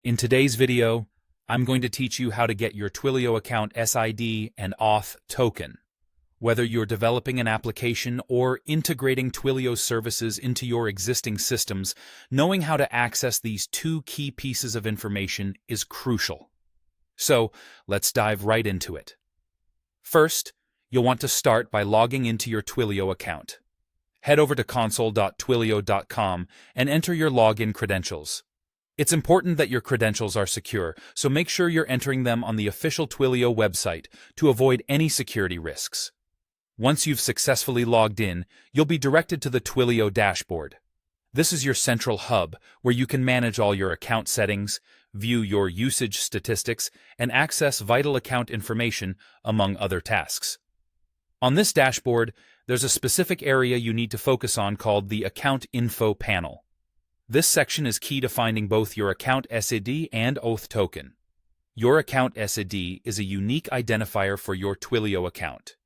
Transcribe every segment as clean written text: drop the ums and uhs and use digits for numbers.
In today's video, I'm going to teach you how to get your Twilio account SID and Auth token. Whether you're developing an application or integrating Twilio services into your existing systems, knowing how to access these two key pieces of information is crucial. So, let's dive right into it. First, you'll want to start by logging into your Twilio account. Head over to console.twilio.com and enter your login credentials. It's important that your credentials are secure, so make sure you're entering them on the official Twilio website to avoid any security risks. Once you've successfully logged in, you'll be directed to the Twilio dashboard. This is your central hub where you can manage all your account settings, view your usage statistics, and access vital account information, among other tasks. On this dashboard, there's a specific area you need to focus on called the Account Info panel. This section is key to finding both your account SID and Auth token. Your account SID is a unique identifier for your Twilio account.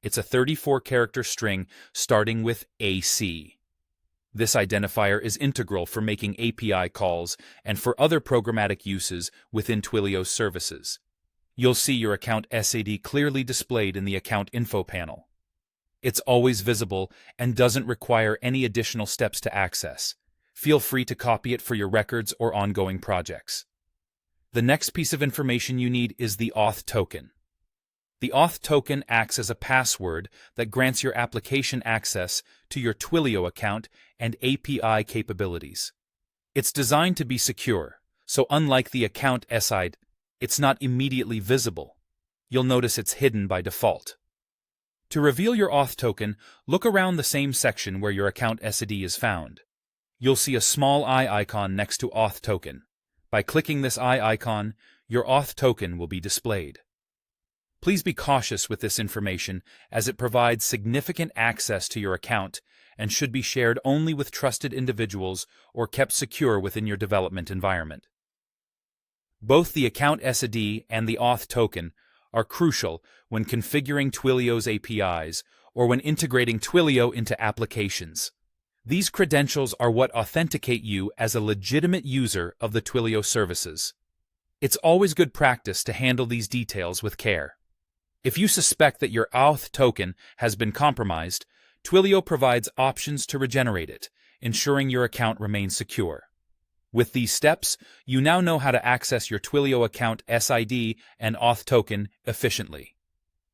It's a 34-character string starting with AC. This identifier is integral for making API calls and for other programmatic uses within Twilio's services. You'll see your account SID clearly displayed in the Account Info panel. It's always visible and doesn't require any additional steps to access. Feel free to copy it for your records or ongoing projects. The next piece of information you need is the Auth token. The Auth token acts as a password that grants your application access to your Twilio account and API capabilities. It's designed to be secure, so unlike the account SID, it's not immediately visible. You'll notice it's hidden by default. To reveal your Auth token, look around the same section where your account SID is found. You'll see a small eye icon next to Auth token. By clicking this eye icon, your Auth token will be displayed. Please be cautious with this information as it provides significant access to your account and should be shared only with trusted individuals or kept secure within your development environment. Both the account SID and the Auth token are crucial when configuring Twilio's APIs or when integrating Twilio into applications. These credentials are what authenticate you as a legitimate user of the Twilio services. It's always good practice to handle these details with care. If you suspect that your Auth token has been compromised, Twilio provides options to regenerate it, ensuring your account remains secure. With these steps, you now know how to access your Twilio account SID and Auth token efficiently.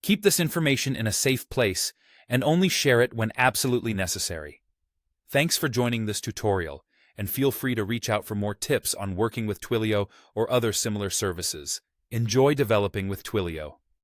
Keep this information in a safe place and only share it when absolutely necessary. Thanks for joining this tutorial, and feel free to reach out for more tips on working with Twilio or other similar services. Enjoy developing with Twilio.